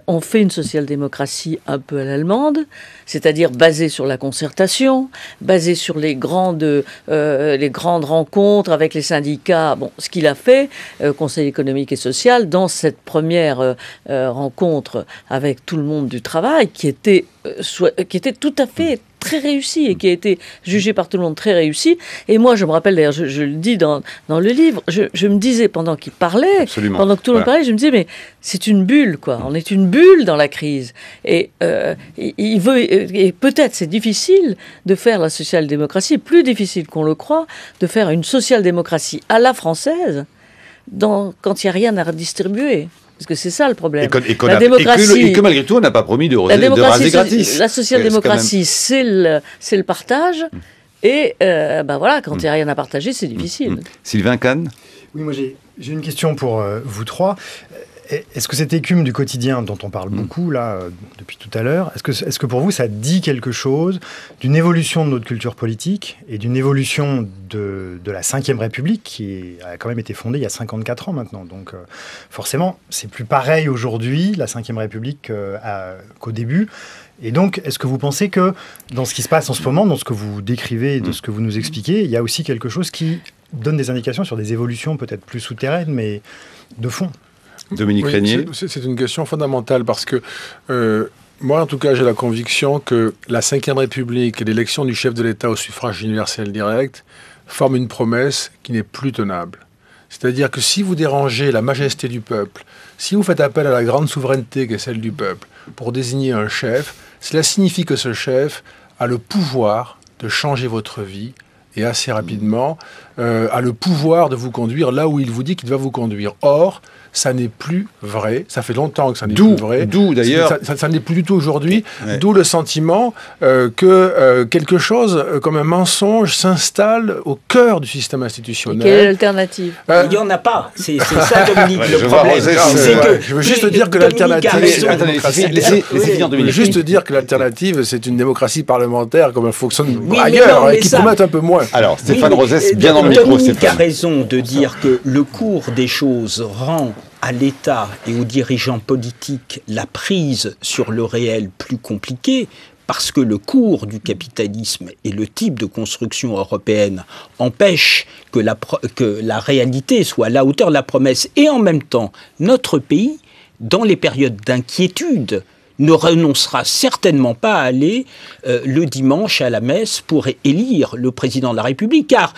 on fait une social-démocratie un peu à l'allemande, c'est-à-dire basée sur la concertation, basée sur les grandes rencontres avec les syndicats. Bon, ce qu'il a fait, Conseil économique et social, dans cette première rencontre avec tout le monde du travail, qui était tout à fait très réussi et qui a été jugé par tout le monde très réussi. Et moi, je me rappelle, d'ailleurs, je le dis dans le livre, je me disais, pendant qu'il parlait, Absolument. pendant que tout le monde parlait, je me disais, mais c'est une bulle, quoi. On est une bulle dans la crise. Et il veut, et peut-être c'est difficile de faire la social-démocratie, plus difficile qu'on le croit, de faire une social-démocratie à la française quand il n'y a rien à redistribuer. Parce que c'est ça le problème. Et que malgré tout, on n'a pas promis de raser gratis. La social-démocratie, c'est le partage. Et voilà, quand il n'y a rien à partager, c'est difficile. Sylvain Kahn ? Oui, moi j'ai une question pour vous trois. Est-ce que cette écume du quotidien dont on parle beaucoup là depuis tout à l'heure, est-ce que pour vous ça dit quelque chose d'une évolution de notre culture politique et d'une évolution de la Ve République qui a quand même été fondée il y a 54 ans maintenant. Donc forcément, c'est plus pareil aujourd'hui, la Ve République, qu'au début. Et donc, est-ce que vous pensez que dans ce qui se passe en ce moment, dans ce que vous décrivez et de ce que vous nous expliquez, il y a aussi quelque chose qui donne des indications sur des évolutions peut-être plus souterraines, mais de fond ? Dominique Régnier. C'est une question fondamentale parce que moi, en tout cas, j'ai la conviction que la Ve République et l'élection du chef de l'État au suffrage universel direct forment une promesse qui n'est plus tenable. C'est-à-dire que si vous dérangez la majesté du peuple, si vous faites appel à la grande souveraineté qui est celle du peuple pour désigner un chef, cela signifie que ce chef a le pouvoir de changer votre vie et assez rapidement a le pouvoir de vous conduire là où il vous dit qu'il va vous conduire. Or, ça n'est plus vrai. Ça fait longtemps que ça n'est plus vrai. D'où d'ailleurs... Ça n'est plus du tout aujourd'hui. Ouais. D'où le sentiment que quelque chose comme un mensonge s'installe au cœur du système institutionnel. Et quelle est l'alternative ? Il n'y en a pas. C'est ça, Dominique, ouais, le problème. Je veux juste dire que l'alternative... Juste dire que l'alternative, c'est une démocratie parlementaire comme elle fonctionne ailleurs, et qui promet un peu moins. Alors, Stéphane Rosès, bien dans le micro, Dominique a raison de dire que le cours des choses rend à l'État et aux dirigeants politiques la prise sur le réel plus compliquée, parce que le cours du capitalisme et le type de construction européenne empêchent que la réalité soit à la hauteur de la promesse. Et en même temps, notre pays, dans les périodes d'inquiétude, ne renoncera certainement pas à aller le dimanche à la messe pour élire le président de la République, car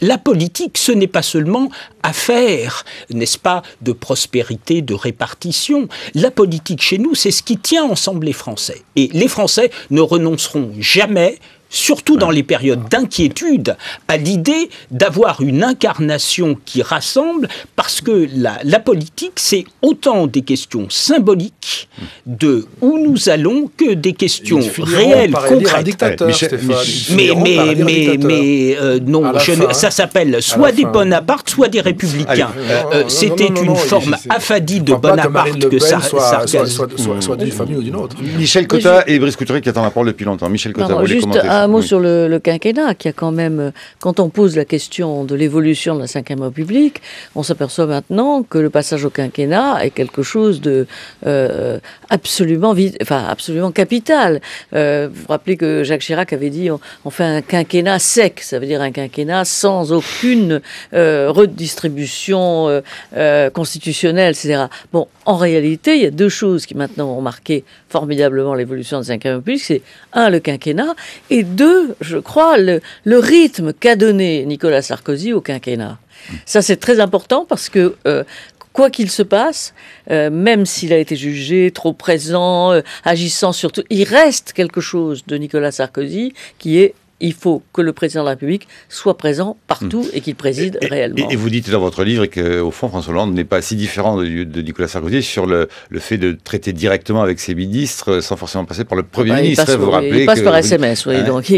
la politique, ce n'est pas seulement affaire, n'est-ce pas, de prospérité, de répartition. La politique chez nous, c'est ce qui tient ensemble les Français. Et les Français ne renonceront jamais, surtout dans les périodes d'inquiétude, à l'idée d'avoir une incarnation qui rassemble, parce que la politique, c'est autant des questions symboliques de où nous allons que des questions réelles, concrètes. Non, ça s'appelle soit des Bonapartes, soit des républicains. C'était une forme affadie de Bonaparte que ça... Soit d'une famille ou d'une autre. Michel Cotta et Brice Couturier qui attendent la parole depuis longtemps. Michel Cotta, vous voulez commenter ça ? Un mot sur le quinquennat, qui a quand même, quand on pose la question de l'évolution de la Ve République, on s'aperçoit maintenant que le passage au quinquennat est quelque chose de absolument capital. Vous vous rappelez que Jacques Chirac avait dit on fait un quinquennat sec, ça veut dire un quinquennat sans aucune redistribution constitutionnelle, etc. Bon, en réalité, il y a deux choses qui maintenant ont marqué formidablement l'évolution de la Ve République, c'est le quinquennat, et deux, je crois, le rythme qu'a donné Nicolas Sarkozy au quinquennat. Ça, c'est très important parce que, quoi qu'il se passe, même s'il a été jugé trop présent, agissant surtout, il reste quelque chose de Nicolas Sarkozy qui est il faut que le président de la République soit présent partout et qu'il préside réellement. Et vous dites dans votre livre qu'au fond, François Hollande n'est pas si différent de Nicolas Sarkozy sur le fait de traiter directement avec ses ministres sans forcément passer par le Premier ministre. Vous rappelez il passe par SMS, oui. Donc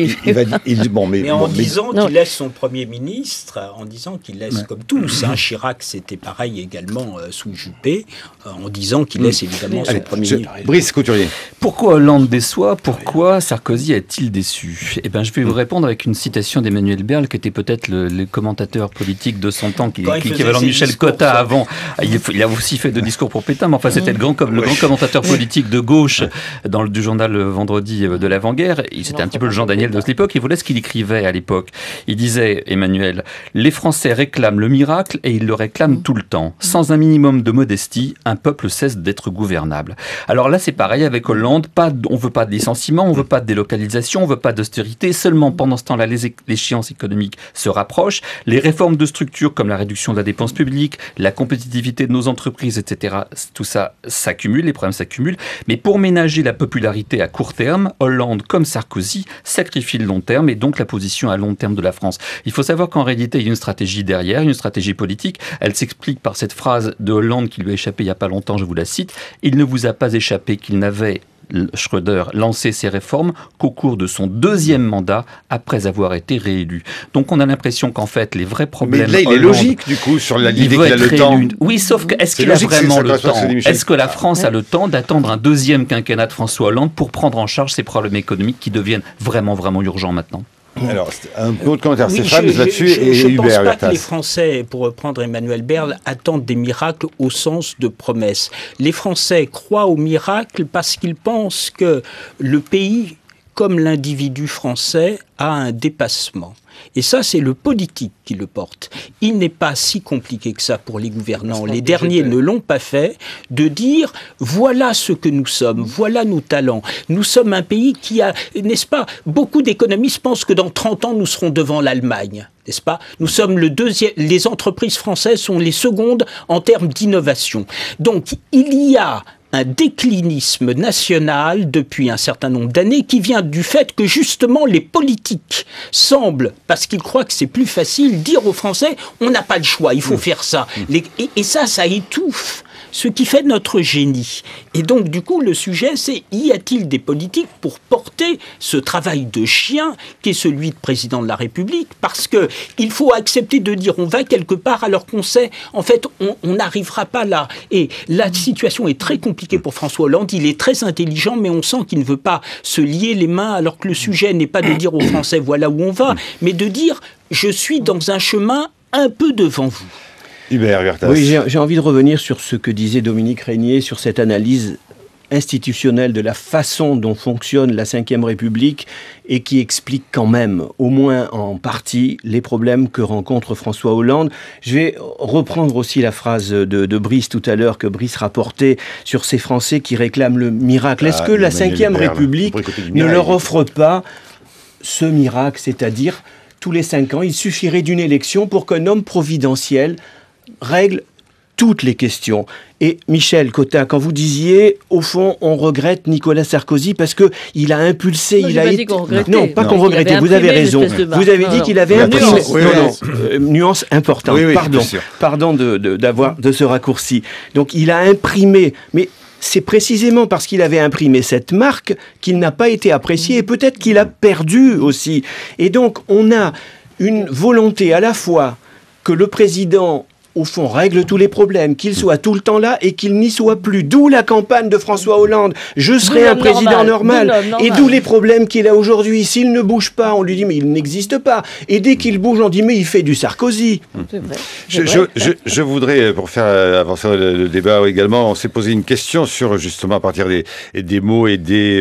mais en disant qu'il laisse son Premier ministre, en disant qu'il laisse comme tous. Chirac, c'était pareil également sous Juppé, en disant qu'il laisse évidemment son Premier ministre. Brice Couturier. Pourquoi Hollande déçoit ? Pourquoi Sarkozy est-il déçu ? Eh bien, je vais vous répondre avec une citation d'Emmanuel Berle, qui était peut-être le commentateur politique de son temps, qui équivalent Michel Cotta avant. Il a aussi fait de discours pour Pétain, mais enfin, c'était le grand commentateur politique de gauche du journal Vendredi de l'avant-guerre. C'était un petit peu le Jean Daniel de cette époque. Et voilà ce qu'il écrivait à l'époque. Il disait, Emmanuel, « Les Français réclament le miracle et ils le réclament tout le temps. Sans un minimum de modestie, un peuple cesse d'être gouvernable. » Alors là, c'est pareil avec Hollande. On ne veut pas de licenciement, on ne veut pas de délocalisation, on ne veut pas d'austérité. Seulement, pendant ce temps-là, l'échéance économique se rapproche. Les réformes de structure, comme la réduction de la dépense publique, la compétitivité de nos entreprises, etc., tout ça s'accumule, les problèmes s'accumulent. Mais pour ménager la popularité à court terme, Hollande, comme Sarkozy, sacrifie le long terme et donc la position à long terme de la France. Il faut savoir qu'en réalité, il y a une stratégie derrière, une stratégie politique. Elle s'explique par cette phrase de Hollande qui lui a échappé il n'y a pas longtemps, je vous la cite. « Il ne vous a pas échappé qu'il n'avait Schröder lancé ses réformes qu'au cours de son deuxième mandat après avoir été réélu. » Donc on a l'impression qu'en fait les vrais problèmes... Mais là il est logique du coup sur l'idée qu'il a le temps. Oui, sauf que est-ce qu'il a vraiment le temps ? Est-ce que la France a le temps d'attendre un deuxième quinquennat de François Hollande pour prendre en charge ces problèmes économiques qui deviennent vraiment, vraiment urgents maintenant ? Alors, un autre commentaire, Stéphane, là-dessus, et je Hubert. Je ne pense pas que les Français, pour reprendre Emmanuel Berle, attendent des miracles au sens de promesses. Les Français croient aux miracles parce qu'ils pensent que le pays, comme l'individu français, a un dépassement. Et ça, c'est le politique qui le porte. Il n'est pas si compliqué que ça pour les gouvernants. Les derniers ne l'ont pas fait, de dire voilà ce que nous sommes, voilà nos talents. Nous sommes un pays qui a, n'est-ce pas, beaucoup d'économistes pensent que dans 30 ans, nous serons devant l'Allemagne. N'est-ce pas ? Nous sommes le deuxième, les entreprises françaises sont les secondes en termes d'innovation. Donc, il y a un déclinisme national depuis un certain nombre d'années qui vient du fait que justement les politiques semblent, parce qu'ils croient que c'est plus facile, dire aux Français on n'a pas le choix, il faut faire ça. Et ça étouffe ce qui fait notre génie. Et donc du coup le sujet c'est y a-t-il des politiques pour porter ce travail de chien qui est celui de président de la République, parce que il faut accepter de dire on va quelque part alors qu'on sait en fait on n'arrivera pas là. Et la situation est très compliquée pour François Hollande, il est très intelligent mais on sent qu'il ne veut pas se lier les mains alors que le sujet n'est pas de dire aux Français voilà où on va, mais de dire je suis dans un chemin un peu devant vous. Hubert. Oui, j'ai envie de revenir sur ce que disait Dominique Régnier, sur cette analyse institutionnelle de la façon dont fonctionne la Ve République et qui explique quand même, au moins en partie, les problèmes que rencontre François Hollande. Je vais reprendre aussi la phrase de Brice tout à l'heure, que Brice rapportait sur ces Français qui réclament le miracle. Est-ce que la Ve République ne leur offre pas ce miracle, c'est-à-dire tous les 5 ans, il suffirait d'une élection pour qu'un homme providentiel règle toutes les questions. Et Michel Cotta, quand vous disiez, au fond, on regrette Nicolas Sarkozy parce que il a impulsé, non, il a été... Non, pas qu'on regrettait, vous avez raison. Vous avez dit qu'il avait imprimé... Nuance importante, oui, pardon de ce raccourci. Donc il a imprimé... Mais c'est précisément parce qu'il avait imprimé cette marque qu'il n'a pas été apprécié et peut-être qu'il a perdu aussi. Et donc on a une volonté à la fois que le président au fond, règle tous les problèmes, qu'il soit tout le temps là et qu'il n'y soit plus. D'où la campagne de François Hollande. Je serai un président normal. Et d'où les problèmes qu'il a aujourd'hui. S'il ne bouge pas, on lui dit mais il n'existe pas. Et dès qu'il bouge, on dit mais il fait du Sarkozy. C'est vrai. Je voudrais, pour faire avancer le débat également, on s'est posé une question sur justement à partir des mots et des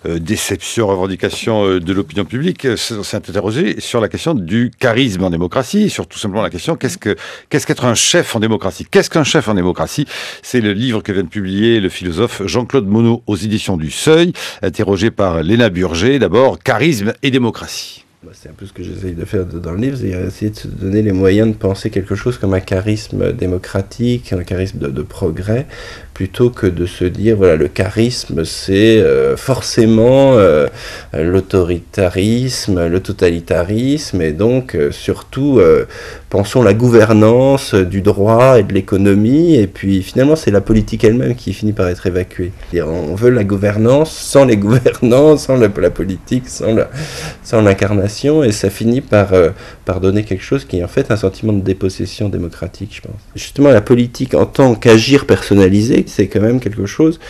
déceptions, revendications de l'opinion publique. On s'est interrogé sur la question du charisme en démocratie, sur tout simplement la question qu'est-ce qu'être un chef en démocratie. Qu'est-ce qu'un chef en démocratie ? C'est le livre que vient de publier le philosophe Jean-Claude Monod aux éditions du Seuil, interrogé par Léna Burger. D'abord, charisme et démocratie. C'est un peu ce que j'essaye de faire dans le livre, c'est essayer de se donner les moyens de penser quelque chose comme un charisme démocratique, un charisme de progrès, plutôt que de se dire, voilà, le charisme, c'est forcément l'autoritarisme, le totalitarisme, et donc surtout pensons la gouvernance du droit et de l'économie, et puis finalement c'est la politique elle-même qui finit par être évacuée. On veut la gouvernance sans les gouvernants, sans la politique, sans l'incarnation, et ça finit par donner quelque chose qui est en fait un sentiment de dépossession démocratique, je pense. Justement, la politique en tant qu'agir personnalisé, c'est quand même quelque chose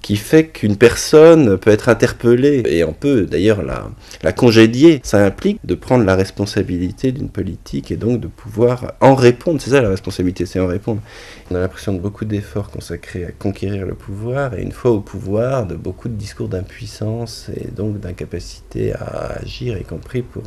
qui fait qu'une personne peut être interpellée, et on peut d'ailleurs la congédier. Ça implique de prendre la responsabilité d'une politique et donc de pouvoir en répondre. C'est ça la responsabilité, c'est en répondre. On a l'impression de beaucoup d'efforts consacrés à conquérir le pouvoir, et une fois au pouvoir, de beaucoup de discours d'impuissance et donc d'incapacité à agir, y compris pour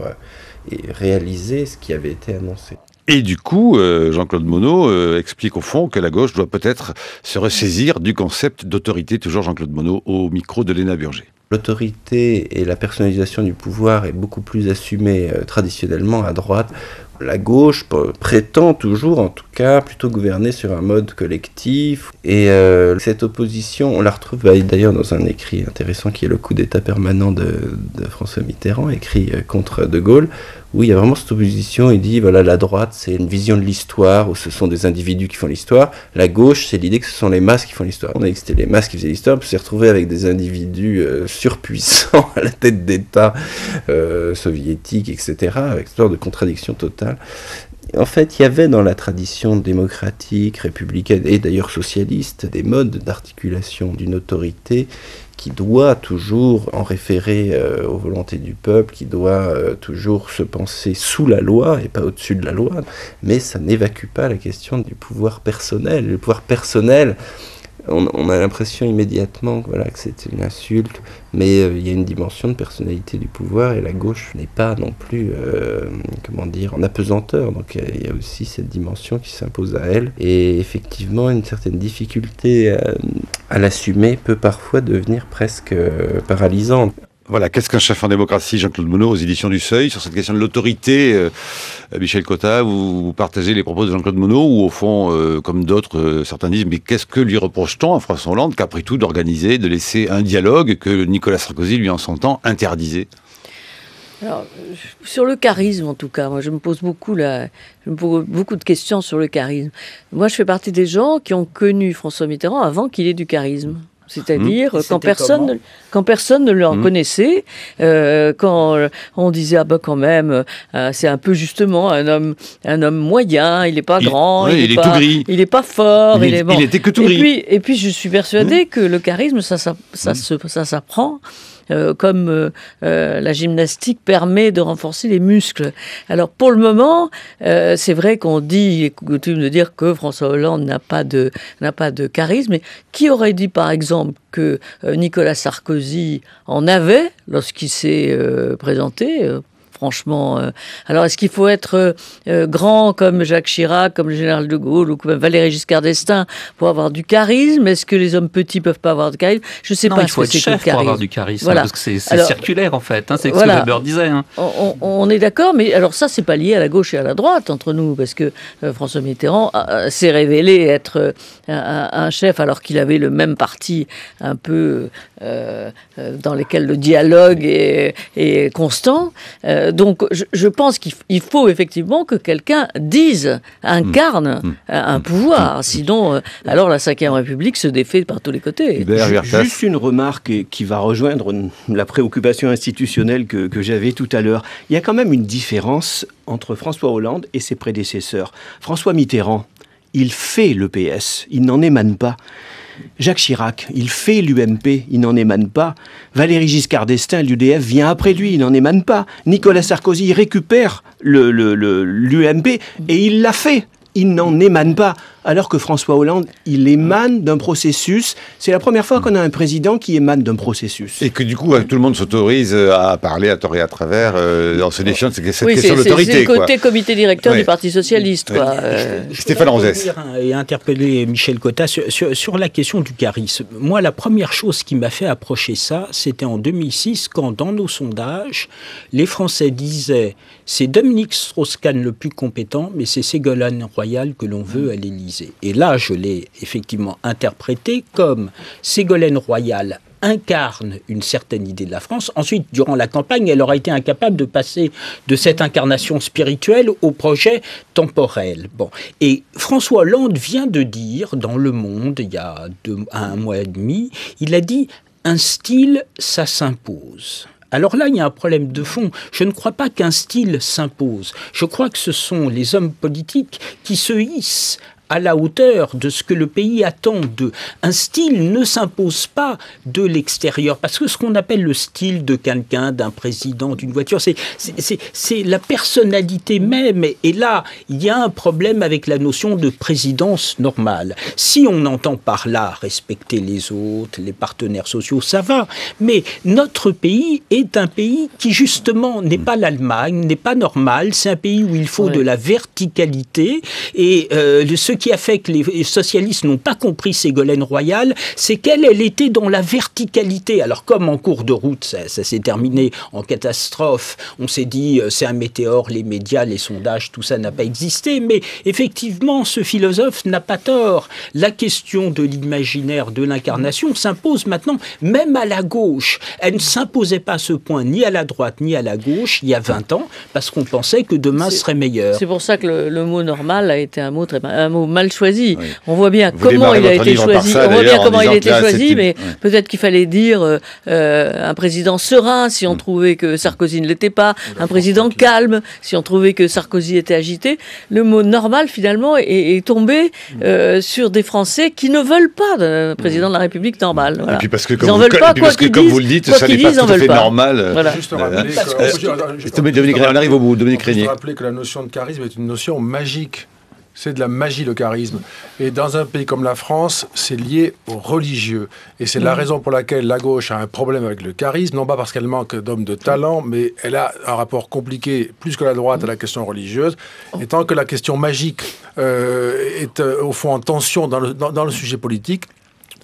réaliser ce qui avait été annoncé. Et du coup, Jean-Claude Monod explique au fond que la gauche doit peut-être se ressaisir du concept d'autorité, toujours Jean-Claude Monod, au micro de Léna Burger. L'autorité et la personnalisation du pouvoir est beaucoup plus assumée traditionnellement à droite. La gauche prétend toujours, en tout cas, plutôt gouverner sur un mode collectif. Et cette opposition, on la retrouve d'ailleurs dans un écrit intéressant qui est Le coup d'État permanent de François Mitterrand, écrit contre De Gaulle, où il y a vraiment cette opposition. Il dit, voilà, la droite, c'est une vision de l'histoire, où ce sont des individus qui font l'histoire. La gauche, c'est l'idée que ce sont les masses qui font l'histoire. On a dit que c'était les masses qui faisaient l'histoire, puis on s'est retrouvé avec des individus surpuissants à la tête d'État soviétiques, etc., avec une sorte de contradiction totale. En fait, il y avait dans la tradition démocratique, républicaine et d'ailleurs socialiste des modes d'articulation d'une autorité qui doit toujours en référer aux volontés du peuple, qui doit toujours se penser sous la loi et pas au-dessus de la loi, mais ça n'évacue pas la question du pouvoir personnel. Le pouvoir personnel, on a l'impression immédiatement que c'est une insulte, mais il y a une dimension de personnalité du pouvoir, et la gauche n'est pas non plus, en apesanteur. Donc il y a aussi cette dimension qui s'impose à elle, et effectivement une certaine difficulté à l'assumer peut parfois devenir presque paralysante. Voilà, qu'est-ce qu'un chef en démocratie, Jean-Claude Monod, aux éditions du Seuil, sur cette question de l'autorité. Michel Cotta, vous partagez les propos de Jean-Claude Monod, ou au fond, comme d'autres, certains disent, mais qu'est-ce que lui reproche-t-on à François Hollande qu'après tout d'organiser, de laisser un dialogue que Nicolas Sarkozy, lui en son temps, interdisait? Alors, sur le charisme, en tout cas, moi, je me pose beaucoup de questions sur le charisme. Moi, je fais partie des gens qui ont connu François Mitterrand avant qu'il ait du charisme. C'est-à-dire quand personne ne le reconnaissait, quand on disait quand même c'est un peu justement un homme moyen, il n'est pas grand, il est tout gris, il n'est pas fort, il était que tout gris. Et puis je suis persuadée que le charisme ça s'apprend. Comme la gymnastique permet de renforcer les muscles. Alors pour le moment, c'est vrai qu'on dit, coutume de dire que François Hollande n'a pas de charisme. Mais qui aurait dit par exemple que Nicolas Sarkozy en avait lorsqu'il s'est présenté? Franchement, alors est-ce qu'il faut être grand comme Jacques Chirac, comme le général de Gaulle ou comme Valéry Giscard d'Estaing pour avoir du charisme? Est-ce que les hommes petits peuvent pas avoir de charisme? Je sais pas. Il faut être chef pour avoir du charisme, voilà. Parce que c'est circulaire en fait. C'est ce que Weber disait. On est d'accord, mais alors ça c'est pas lié à la gauche et à la droite entre nous, parce que François Mitterrand s'est révélé être un chef alors qu'il avait le même parti un peu dans lequel le dialogue est constant. Donc, je pense qu'il faut effectivement que quelqu'un incarne un pouvoir. Sinon, alors la Ve République se défait par tous les côtés. Juste une remarque qui va rejoindre la préoccupation institutionnelle que j'avais tout à l'heure. Il y a quand même une différence entre François Hollande et ses prédécesseurs. François Mitterrand, il fait le PS, il n'en émane pas. Jacques Chirac, il fait l'UMP, il n'en émane pas. Valéry Giscard d'Estaing, l'UDF, vient après lui, il n'en émane pas. Nicolas Sarkozy, il récupère l'UMP et il l'a fait. Il n'en émane pas. alors que François Hollande, il émane d'un processus. C'est la première fois qu'on a un président qui émane d'un processus. Et que du coup, tout le monde s'autorise à parler à tort et à travers en se défiant de cette question d'autorité. C'est le côté comité directeur du Parti socialiste. Quoi. Stéphane Ranzès. Et interpeller Michel Cotta sur la question du charisme. Moi, la première chose qui m'a fait approcher ça, c'était en 2006, quand dans nos sondages, les Français disaient « c'est Dominique Strauss-Kahn le plus compétent, mais c'est Ségolène Royal que l'on veut à l'Élysée ». Et là, je l'ai effectivement interprété comme Ségolène Royal incarne une certaine idée de la France. Ensuite, durant la campagne, elle aura été incapable de passer de cette incarnation spirituelle au projet temporel. Bon. Et François Hollande vient de dire dans Le Monde, il y a un mois et demi, il a dit « un style, ça s'impose ». Alors là, il y a un problème de fond. Je ne crois pas qu'un style s'impose. Je crois que ce sont les hommes politiques qui se hissent à la hauteur de ce que le pays attend d'eux. Un style ne s'impose pas de l'extérieur, parce que ce qu'on appelle le style de quelqu'un, d'un président, d'une voiture, c'est la personnalité même. Et là, il y a un problème avec la notion de présidence normale. Si on entend par là respecter les autres, les partenaires sociaux, ça va. Mais notre pays est un pays qui, justement, n'est pas l'Allemagne, n'est pas normal. C'est un pays où il faut de la verticalité. Et ce qui a fait que les socialistes n'ont pas compris Ségolène Royal, c'est qu'elle était dans la verticalité. Alors comme en cours de route, ça s'est terminé en catastrophe, on s'est dit c'est un météore, les médias, les sondages, tout ça n'a pas existé, mais effectivement ce philosophe n'a pas tort. La question de l'imaginaire, de l'incarnation s'impose maintenant même à la gauche. Elle ne s'imposait pas à ce point ni à la droite ni à la gauche il y a 20 ans, parce qu'on pensait que demain serait meilleur. C'est pour ça que le mot normal a été un mot mal choisi. Oui. On voit bien comment il a été choisi. On voit bien comment il a été choisi, mais peut-être qu'il fallait dire un président serein si on trouvait que Sarkozy ne l'était pas, un président calme si on trouvait que Sarkozy était agité. Le mot normal finalement est tombé sur des Français qui ne veulent pas d'un président de la République normal. Voilà. Et puis parce que comme vous le dites, ça n'est pas tout à fait normal. Voilà. Juste rappeler on arrive au bout. Dominique Régnier. Juste rappeler que la notion de charisme est une notion magique. C'est de la magie, le charisme. Et dans un pays comme la France, c'est lié aux religieux. Et c'est la raison pour laquelle la gauche a un problème avec le charisme, non pas parce qu'elle manque d'hommes de talent, mais elle a un rapport compliqué, plus que la droite, à la question religieuse. Et tant que la question magique est au fond en tension dans le sujet politique,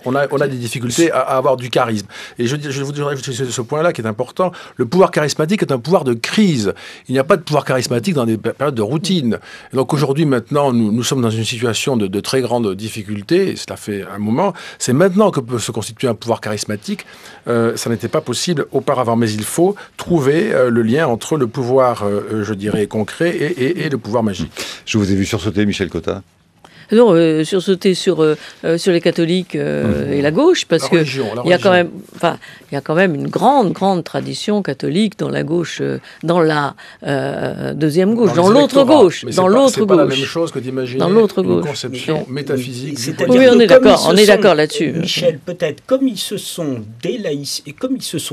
on a des difficultés à avoir du charisme. Et je vous dirais ce point-là qui est important. Le pouvoir charismatique est un pouvoir de crise. Il n'y a pas de pouvoir charismatique dans des périodes de routine. Et donc aujourd'hui, maintenant, nous sommes dans une situation de très grande difficulté, et cela fait un moment. C'est maintenant que peut se constituer un pouvoir charismatique. Ça n'était pas possible auparavant, mais il faut trouver le lien entre le pouvoir, je dirais, concret et le pouvoir magique. Je vous ai vu sursauter, Michel Cotta. Non, sursauter sur les catholiques et la gauche, parce que il y a quand même une grande tradition catholique dans la gauche, dans la deuxième gauche, dans l'autre gauche, dans l'autre gauche. C'est pas la même chose que d'imaginer une conception métaphysique. Oui, on est d'accord là-dessus. Michel, peut-être comme ils se sont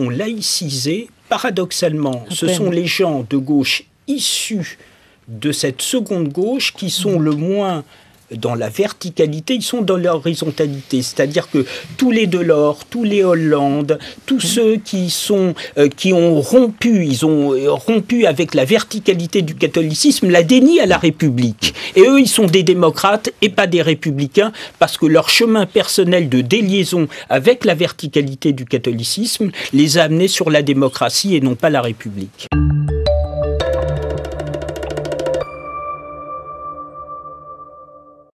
laïcisés, paradoxalement, ce sont les gens de gauche issus de cette seconde gauche qui sont le moins dans la verticalité, ils sont dans l'horizontalité. C'est-à-dire que tous les Delors, tous les Hollande, tous ceux qui ont rompu avec la verticalité du catholicisme, la dénient à la République. Et eux, ils sont des démocrates et pas des républicains, parce que leur chemin personnel de déliaison avec la verticalité du catholicisme les a amenés sur la démocratie et non pas la République.